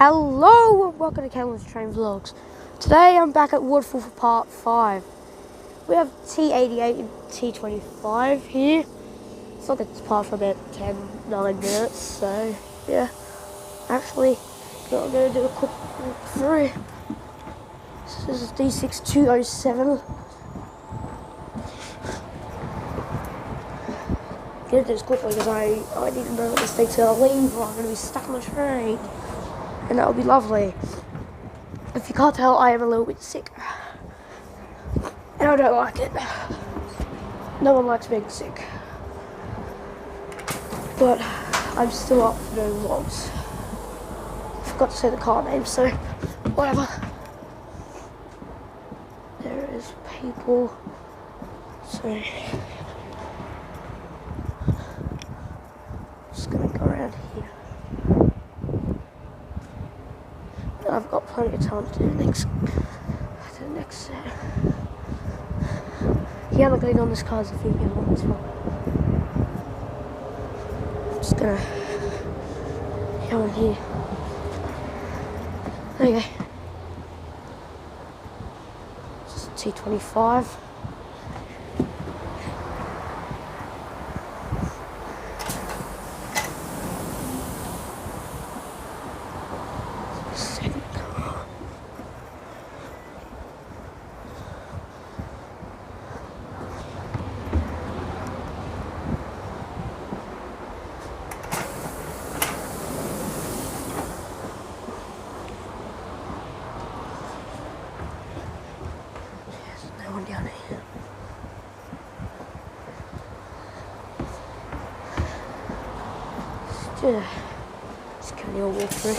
Hello and welcome to Kaelan's Train Vlogs. Today I'm back at Waterfall for part 5. We have T88 and T25 here. It's like it's part for about 9 minutes, so yeah. Actually, I'm going to do a quick walk through. This is D6207. I'm going to do this quickly because I need to know what this thing's going to leave or I'm going to be stuck on the train. And that would be lovely. If you can't tell, I am a little bit sick. And I don't like it. No one likes being sick. But I'm still up for doing vlogs. Forgot to say the car name, so whatever. There is people. So just gonna go around here. I've got plenty of time to do the next set. Yeah, I'm getting on this car as a few people on this one. I'm just gonna go in here. Okay. This is T25. Down here. Just can you all walk through? As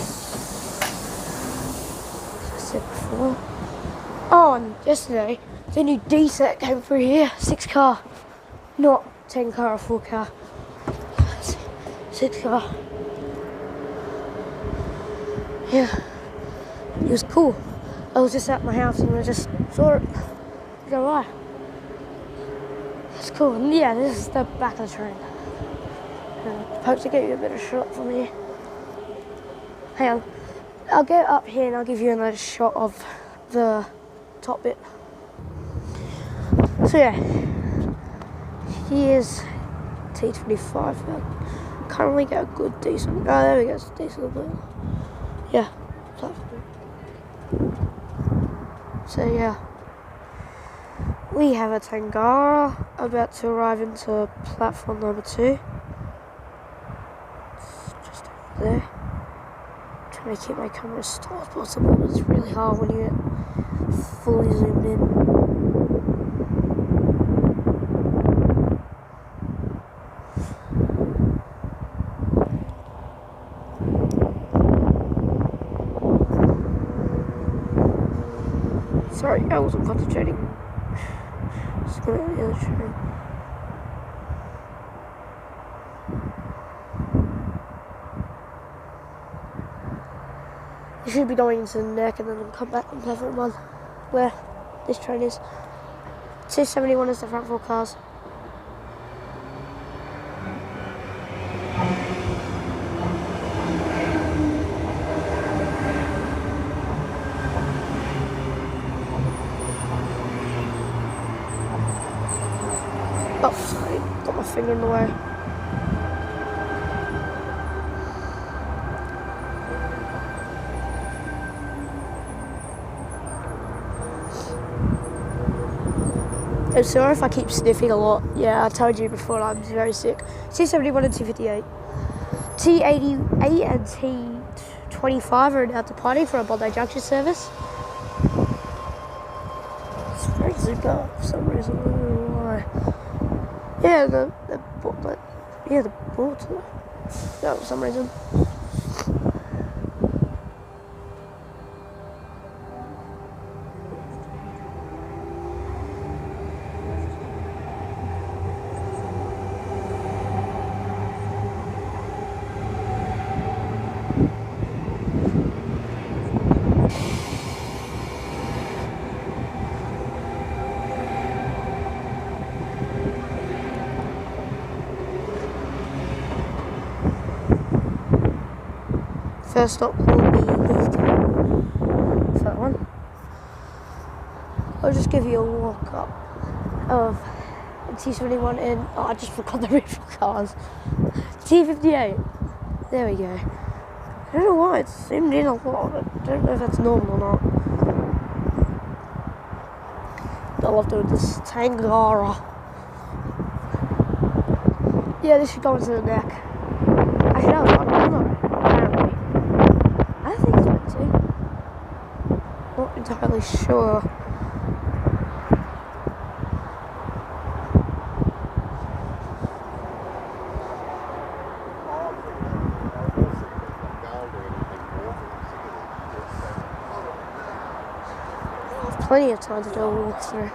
I said before. Oh, and yesterday the new D set came through here. 6 car, not 10 car or 4 car. 6 car. Yeah, it was cool. I was just at my house and I just saw it. Go right. That's cool. And yeah, this is the back of the train. Hope to get you a better shot from here. Hang on. I'll get up here and I'll give you another shot of the top bit. So yeah, here's T25. I can't really get a good decent. Oh, there we go. It's decent, but yeah, platform. So yeah. We have a Tangara about to arrive into platform number 2. It's just over there. I'm trying to keep my camera as still as possible, but it's really hard when you get fully zoomed in. Sorry, I wasn't concentrating. Just going to the other train. You should be going into the neck and then come back on platform 1, where this train is. 271 is the front 4 cars. Oh, sorry, got my finger in the way. I'm sorry if I keep sniffing a lot. Yeah, I told you before I'm very sick. T71 and T58. T88 and T25 are out to party for a Bondi Junction service. It's very zoomed up for some reason. I don't know why. Yeah, the board. Yeah, for some reason. First stop will be So that one. I'll just give you a walk up of T71 and I just forgot the refill cars. T58. There we go. I don't know why it zoomed in a lot. I don't know if that's normal or not. I love doing this Tangara. Yeah, this should go into the neck. Actually, no, I'm not. Apparently. I don't think it's meant to. Not entirely sure. Plenty of time to do a walkthrough.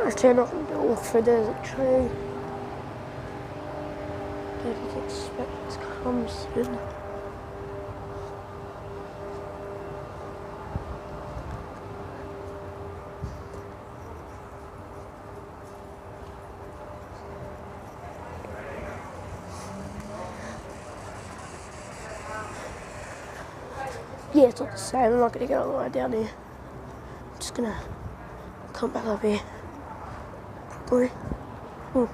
Actually, I'm not going to do a walkthrough. There's a train. Didn't expect it to come soon. Yeah, it's not the same. I'm not going to get all the way down here. I'm just going to come back up here. Boy. Oh,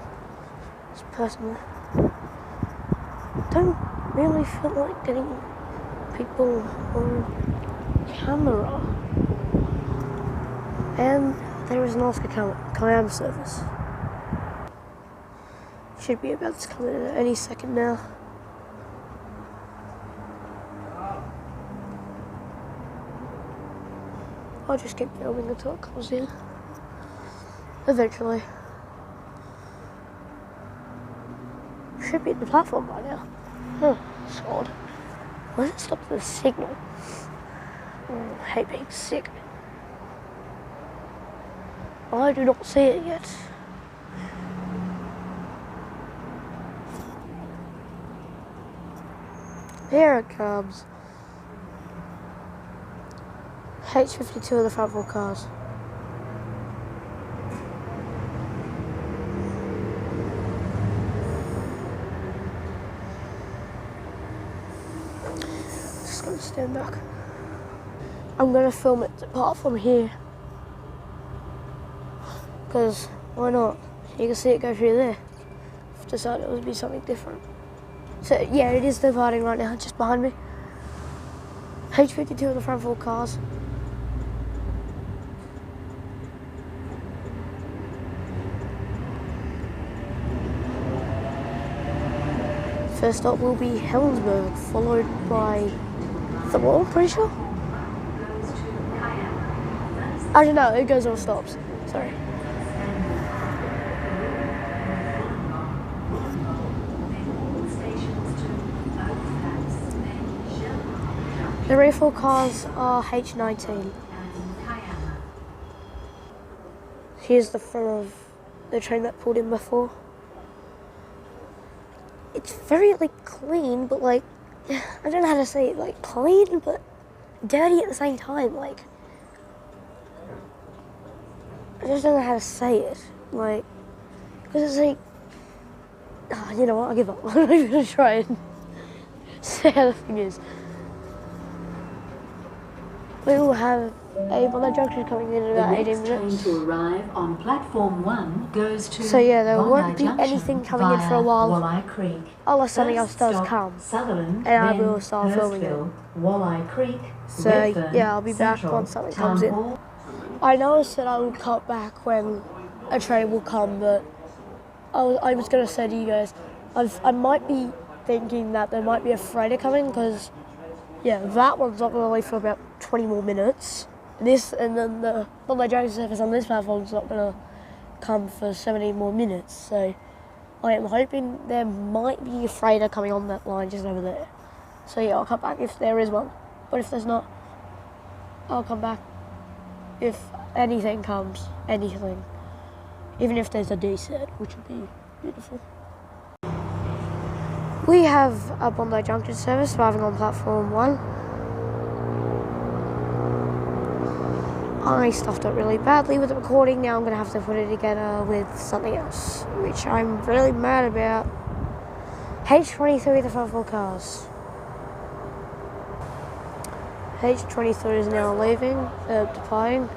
it's personal. Don't really feel like getting people on camera. And there is an Oscar Kaelan service. Should be about to come in at any second now. I'll just keep filming until it comes in. Eventually. Should be at the platform by now. Huh, it's odd. Why does it stop the signal? I hate being sick. I do not see it yet. Here it comes. H52 of the front four cars. Just gonna stand back. I'm gonna film it apart from here. Because why not? You can see it go through there. I've decided it would be something different. So yeah, it is dividing right now, just behind me. H52 of the front four cars. First stop will be Helensburgh, followed by Thorwald, I'm pretty sure. I don't know, it goes all stops. Sorry. The refill cars are H19. Here's the front of the train that pulled in before. It's very clean, but I don't know how to say it, clean but dirty at the same time. I just don't know how to say it. Because it's oh, you know what? I give up. I'm not even gonna try and say how the thing is. We will have a Bondi Junction coming in about 18 minutes. The next train to arrive on platform 1 goes to so yeah, there Bondi won't be Junction anything coming in for a while. Walleye Creek. Unless something else does Stop, come. Sutherland, and I will start filming it. Walleye Creek, So Redfern, yeah, I'll be back Central, once something comes in. Hall. I know I said I would cut back when a train will come, but I was going to say to you guys, I might be thinking that there might be a freighter coming, because yeah, that one's not going to wait for about 20 more minutes. This and then the Bondi Junction service on this platform's not going to come for 70 more minutes. So I am hoping there might be a freighter coming on that line just over there. So yeah, I'll come back if there is one. But if there's not, I'll come back if anything comes, anything. Even if there's a D set, which would be beautiful. We have a Bondi Junction service arriving on platform 1. I stuffed up really badly with the recording. Now I'm going to have to put it together with something else, which I'm really mad about. H23, the Waterfall cars. H23 is now leaving, departing.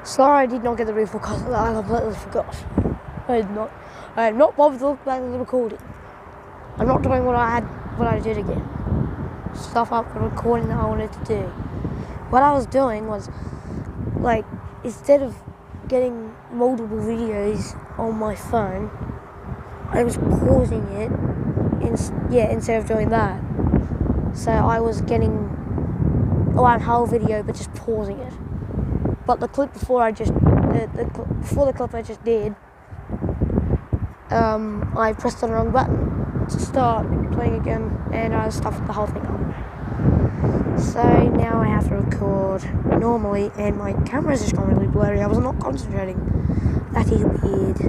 Sorry, I did not get the real because I completely forgot. I had not bothered to look back at the recording. I'm not doing what I did again. Stuff up the recording that I wanted to do. What I was doing was, like, instead of getting multiple videos on my phone, I was pausing it. Instead of doing that. So I was getting one whole video, but just pausing it. But the clip before before the clip I just did, I pressed the wrong button to start playing again, and I stuffed the whole thing up. So now I have to record normally, and my camera's just gone really blurry. I was not concentrating. That is weird.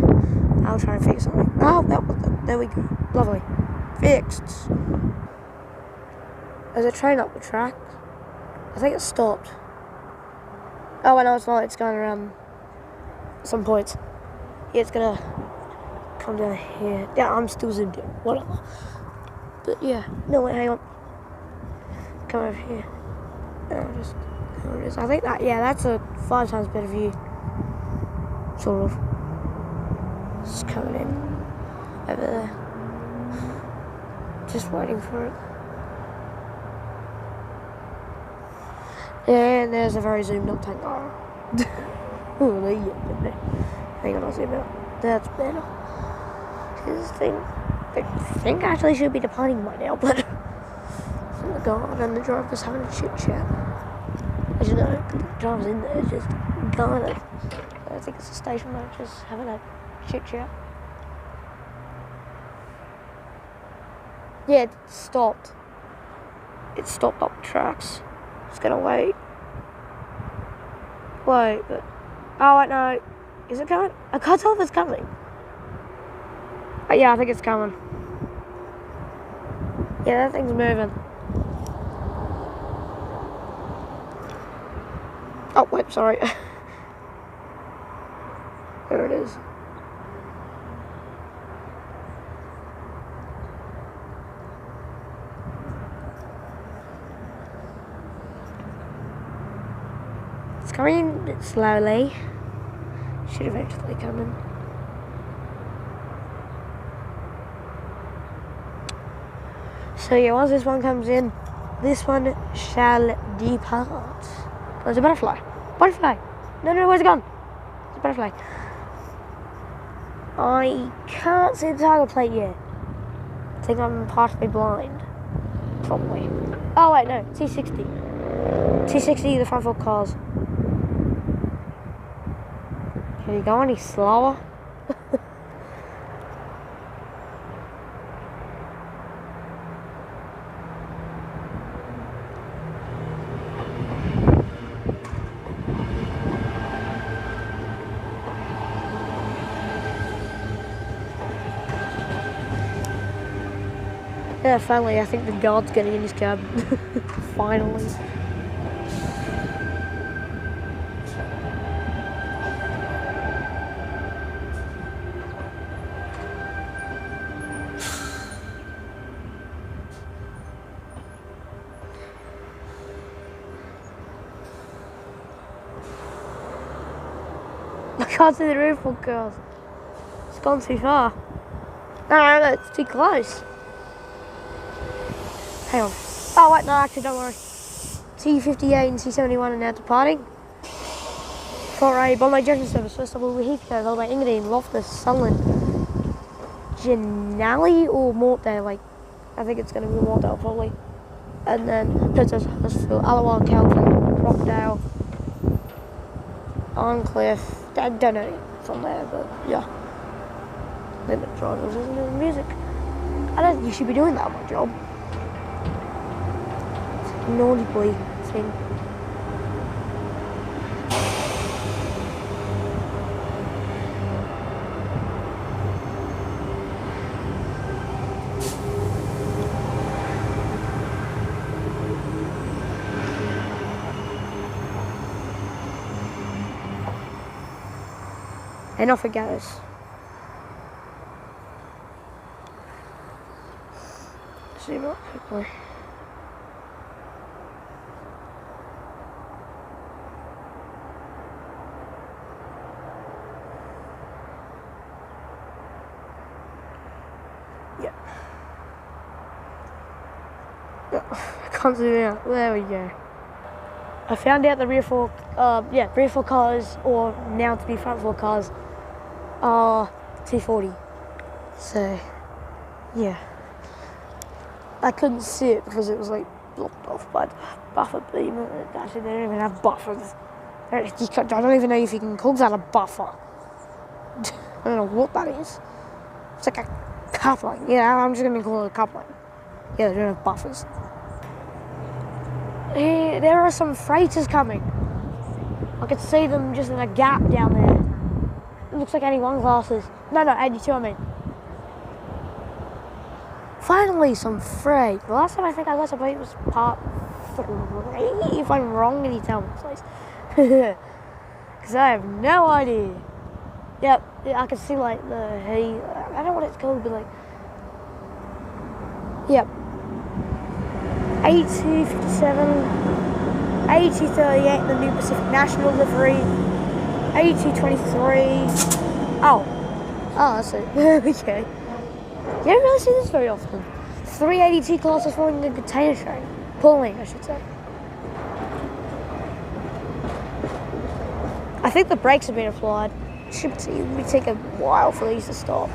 I'll try and fix something. Oh, there we go. Lovely. Fixed. There's a train up the track. I think it stopped. Oh, no, it's not. It's going around some points. Yeah, it's gonna come down here. Yeah, I'm still zoomed in. Whatever. But yeah, no, wait, hang on. Come over here. Oh, just there it is. I think that's a 5 times better view. Sort of. It's coming in over there. Just waiting for it. And there's a very zoomed up tank. Oh, there you go. Hang on, I'll zoom out. That's better. This thing, I think actually should be departing by now, but the guard and the driver's having a chit chat. As you know, the driver's in there just going. I think it's the station manager's having a chit chat. Yeah, it stopped. It stopped up the tracks. It's gonna wait. But oh wait, no, is it coming? I can't tell if it's coming. Yeah, I think it's coming. Yeah, that thing's moving. Oh wait, sorry. There it is. It's coming a bit slowly. Should eventually come in. So yeah, once this one comes in, this one shall depart. Oh, there's a butterfly. Butterfly! No, where's it gone? It's a butterfly. I can't see the target plate yet. I think I'm partially blind. Probably. Oh wait, no, T60. T60, the front fork cars. Can you go any slower? Yeah, finally, I think the guard's getting in his cab. Finally. I can't see the roof, girls. It's gone too far. No, it's too close. Hang on. Oh wait, no, actually don't worry. T58 and T71 are now departing for a bomb ejection service. First of all, Heathcote, followed by Engadine, Loftus, Sunderland, Genali or Mortdale. Like, I think it's going to be Mortdale probably. And then Princess Huddersfield, Allowal, Calvin, Rockdale, on cliff. I don't know from there, but yeah. Limit drivers isn't doing music. I don't think you should be doing that on my job. It's a naughty boy thing. And off it goes. Zoom up quickly. Yeah. I can't zoom out. There we go. I found out the rear fork cars, or now to be front fork cars, are T40. So, yeah. I couldn't see it because it was like blocked off by the buffer beam. Actually, they don't even have buffers. I don't even know if you can call that a buffer. I don't know what that is. It's like a coupling. Yeah, I'm just going to call it a coupling. Yeah, they don't have buffers. There are some freighters coming. I could see them just in a gap down there. It looks like 81 classes. No, 82 I mean. Finally some freight. The last time I think I got a boat was part 3. If I'm wrong, can you tell me please? Because I have no idea. Yep, I can see like the I don't know what it's called, but like, yep. 8257, 8238 in the new Pacific National livery, 8223. Oh, that's it. Okay. You don't really see this very often. 382 classes falling in a container train. Pulling, I should say. I think the brakes have been applied. It should take a while for these to stop.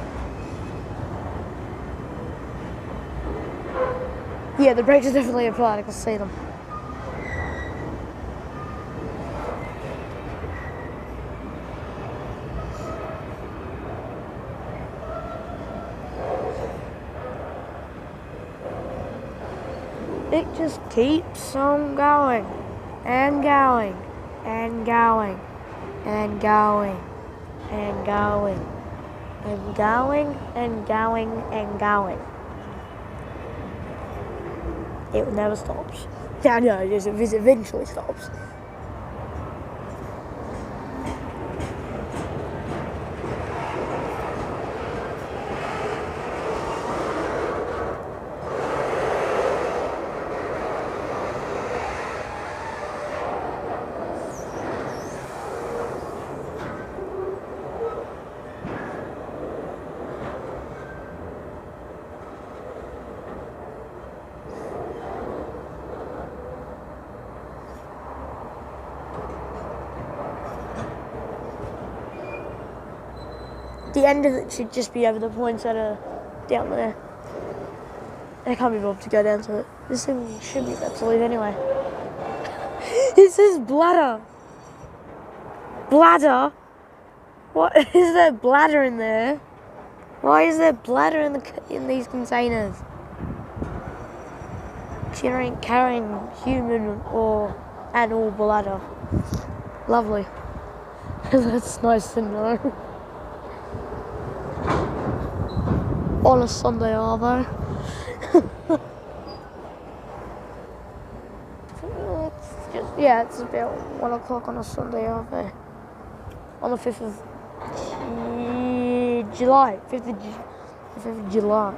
Yeah, the brakes are definitely applied, I can see them. It just keeps on going, and going, and going, and going, and going, and going, and going, and going. It never stops. Yeah, no, it eventually stops. The end of it should just be over the points that are down there. I can't be bothered to go down to it. This thing should be about to leave anyway. It says bladder. Bladder? What is there bladder in there? Why is there bladder in these containers? Carrying human or animal bladder. Lovely. That's nice to know. On a Sunday, Arvo. It's about 1 o'clock on a Sunday, Arvo. On the 5th of July. 5th of July.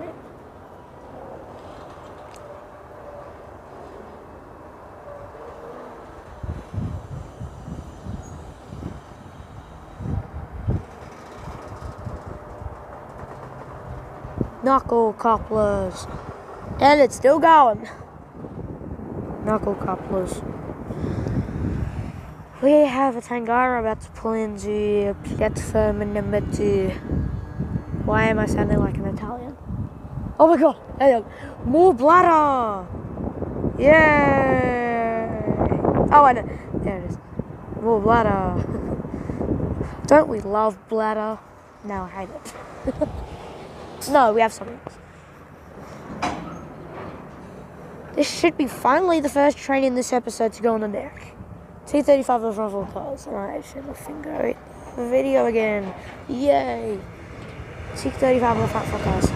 Knuckle couplers. And it's still going. Knuckle couplers. We have a Tangara about to pull into platform number 2. Why am I sounding like an Italian? Oh my god, hang on. More bladder! Yay! Oh, I know. There it is. More bladder. Don't we love bladder? No, I hate it. No, we have something else. This should be finally the first train in this episode to go on the deck. T35 of Waterfall cars. Alright, should my finger the video again. Yay! T35 of Waterfall cars.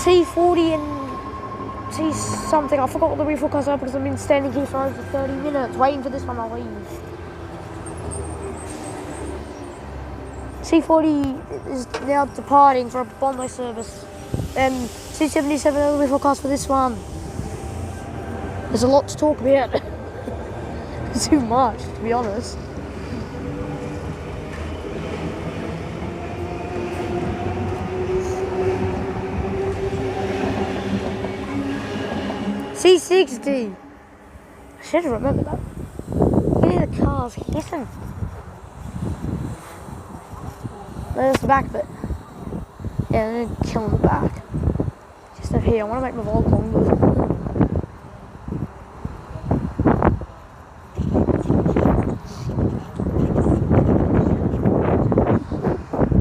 T40 and T something. I forgot what the refill cars are because I've been standing here for over 30 minutes waiting for this one to leave. T40 is now departing for a Bondi service. And T77 are the refill cars for this one. There's a lot to talk about. Too much, to be honest. C60. I should have remembered that. Look at the cars hissing. There's the back bit. Yeah, I'm gonna kill the back. Just over here. I want to make my vlog longer.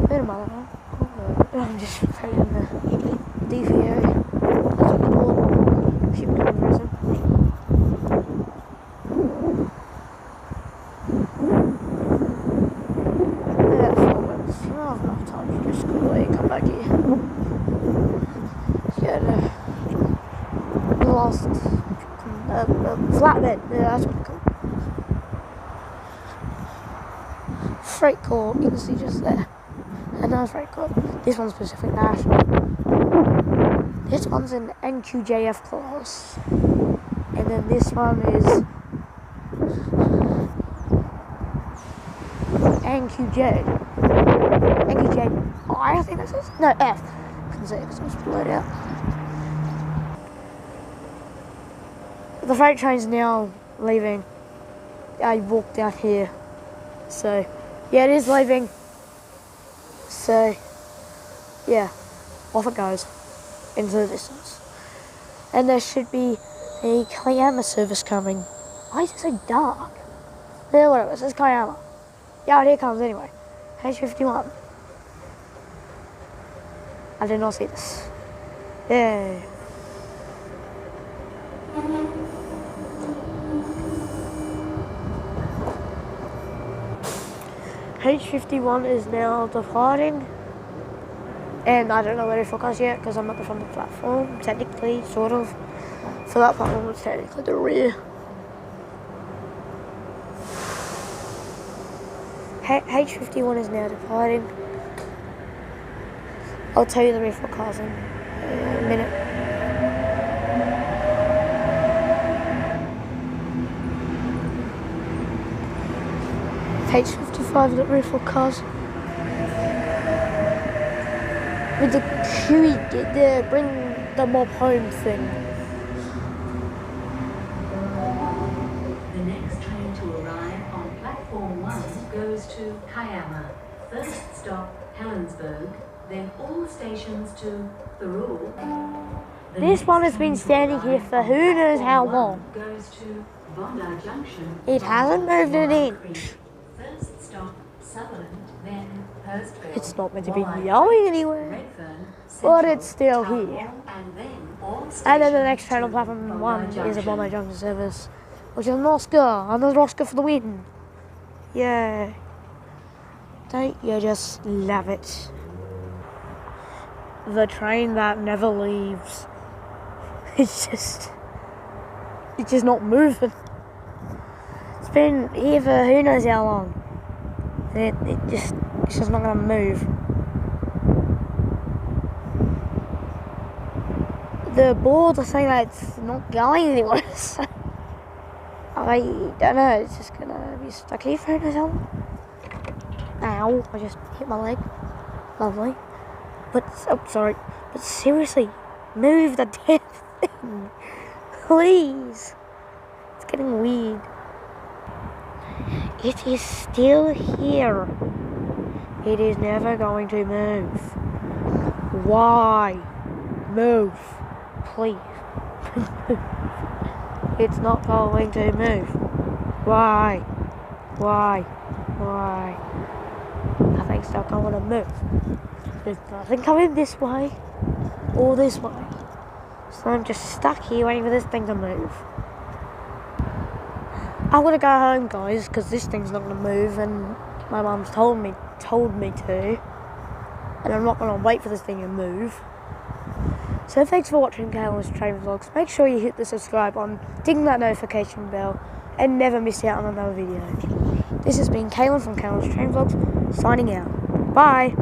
Wait a minute. I'm just putting the DVA. Flatbed, yeah, that's what it's called. Freight core, you can see just there. Another freight core. This one's Pacific National. This one's an NQJF class. And then this one is NQJ. NQJ. I think this is? No, F. I can say it because I was blurred out. The freight train's now leaving. I walked down here. So, yeah, it is leaving. So, yeah, off it goes into the distance. And there should be a Kaelan service coming. Why is it so dark? There, whatever, it says Kaelan. Yeah, here it comes anyway. H51. I did not see this. Yay. H51 is now departing, and I don't know where to focus yet because I'm at the front of the platform, technically, sort of. For that platform, it's technically the rear. H51 is now departing. I'll tell you the rear forecast in a minute. H55 at refill cars. With the QE, the bring the mob home thing. The next train to arrive on platform 1 goes to Kaelan. First stop Helensburgh, then all stations to Thurul. This one has been standing here for who knows how long. Goes to Bondi Junction. It hasn't moved an inch. First stop Sutherland, then Hurstville. It's not meant to be going anywhere. Redfern, But Central, it's still Town here. Hall, and then all And then the stations next train on to platform 1 is a Junction. Bondi Junction service, which is an Oscar. Another Oscar for the win. Yay. Don't you just love it? The train that never leaves. It's just not moving. It's been here for who knows how long. And it's just not gonna move. The boards are saying that it's not going anywhere. So I don't know, it's just gonna be stuck here for who knows how long. Ow, I just hit my leg. Lovely. But, oh, sorry. But seriously, move the damn thing. Please. It's getting weird. It is still here. It is never going to move. Why? Move. Please. It's not going to move. Why? I think it's not going to move. There's nothing coming this way or this way. So I'm just stuck here waiting for this thing to move. I'm gonna go home, guys, because this thing's not gonna move, and my mum's told me to, and I'm not gonna wait for this thing to move. So thanks for watching Kaelan's train vlogs. Make sure you hit the subscribe button, ding that notification bell, and never miss out on another video. This has been Kaelan from Kaelan's train vlogs, signing out. Bye.